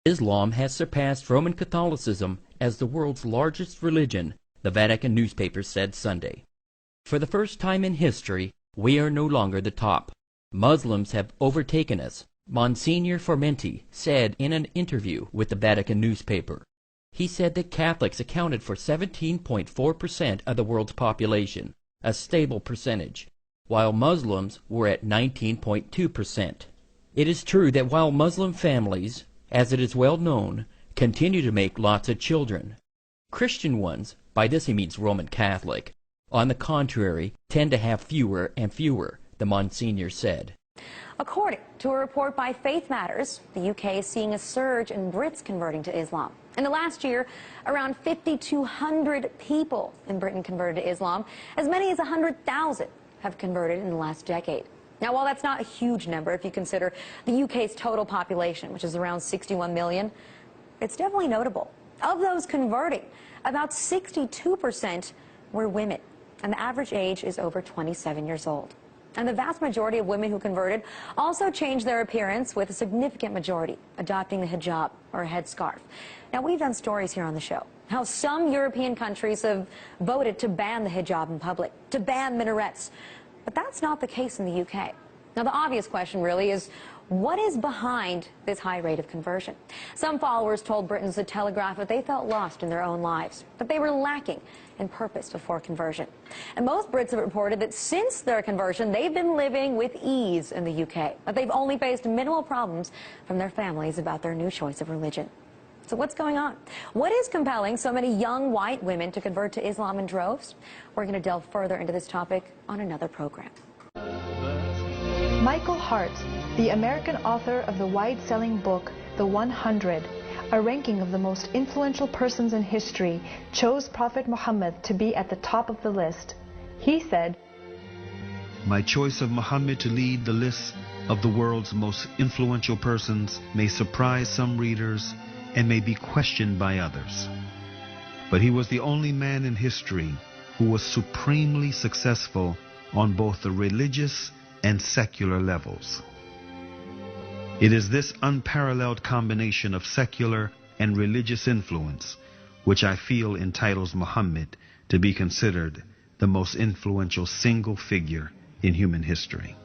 Islam has surpassed Roman Catholicism as the world's largest religion, the Vatican newspaper said Sunday. For the first time in history, we are no longer the top. Muslims have overtaken us, Monsignor Formenti said in an interview with the Vatican newspaper. He said that Catholics accounted for 17.4% of the world's population, a stable percentage, while Muslims were at 19.2%. It is true that while Muslim families, as it is well known, continue to make lots of children, Christian ones, by this he means Roman Catholic, on the contrary, tend to have fewer and fewer, the Monsignor said. According to a report by Faith Matters, the UK is seeing a surge in Brits converting to Islam. In the last year, around 5,200 people in Britain converted to Islam. As many as 100,000 have converted in the last decade. Now, while that's not a huge number if you consider the UK's total population, which is around 61 million, it's definitely notable. Of those converting, about 62% were women, and the average age is over 27 years old. And the vast majority of women who converted also changed their appearance, with a significant majority adopting the hijab, or a headscarf. Now, we've done stories here on the show how some European countries have voted to ban the hijab in public, to ban minarets. But that's not the case in the UK. Now, the obvious question really is, what is behind this high rate of conversion? Some followers told Britain's The Telegraph that they felt lost in their own lives, that they were lacking in purpose before conversion. And most Brits have reported that since their conversion, they've been living with ease in the UK, that they've only faced minimal problems from their families about their new choice of religion. So what's going on? What is compelling so many young white women to convert to Islam in droves? We're going to delve further into this topic on another program. Michael Hart, the American author of the wide-selling book, The 100, a ranking of the most influential persons in history, chose Prophet Muhammad to be at the top of the list. He said, "My choice of Muhammad to lead the list of the world's most influential persons may surprise some readers and may be questioned by others. But he was the only man in history who was supremely successful on both the religious and secular levels. It is this unparalleled combination of secular and religious influence which I feel entitles Muhammad to be considered the most influential single figure in human history."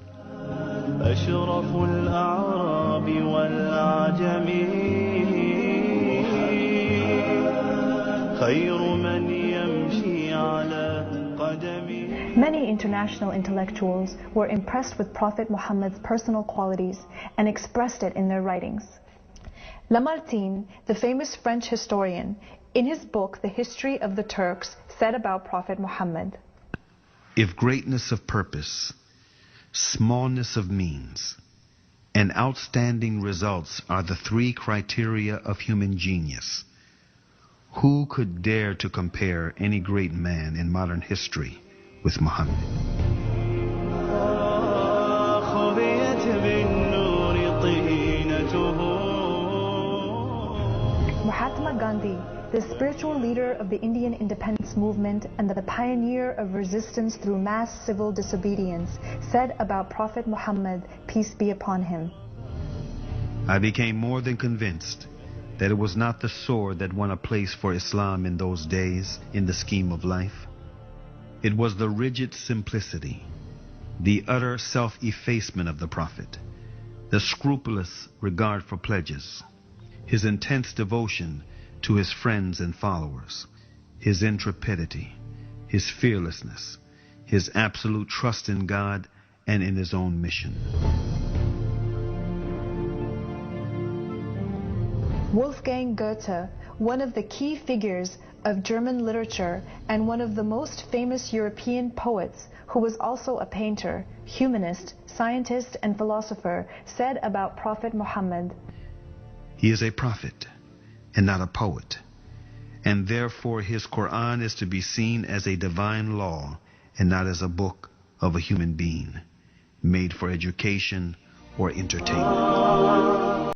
Many international intellectuals were impressed with Prophet Muhammad's personal qualities and expressed it in their writings. Lamartine, the famous French historian, in his book The History of the Turks, said about Prophet Muhammad, "If greatness of purpose, smallness of means, and outstanding results are the three criteria of human genius, who could dare to compare any great man in modern history with Muhammad?" Mahatma Gandhi, the spiritual leader of the Indian independence movement and the pioneer of resistance through mass civil disobedience, said about Prophet Muhammad, peace be upon him, "I became more than convinced that it was not the sword that won a place for Islam in those days in the scheme of life. It was the rigid simplicity, the utter self-effacement of the Prophet, the scrupulous regard for pledges, his intense devotion to his friends and followers, his intrepidity, his fearlessness, his absolute trust in God and in his own mission." Wolfgang Goethe, one of the key figures of German literature and one of the most famous European poets, who was also a painter, humanist, scientist, and philosopher, said about Prophet Muhammad, "He is a prophet and not a poet, and therefore his Quran is to be seen as a divine law and not as a book of a human being, made for education or entertainment."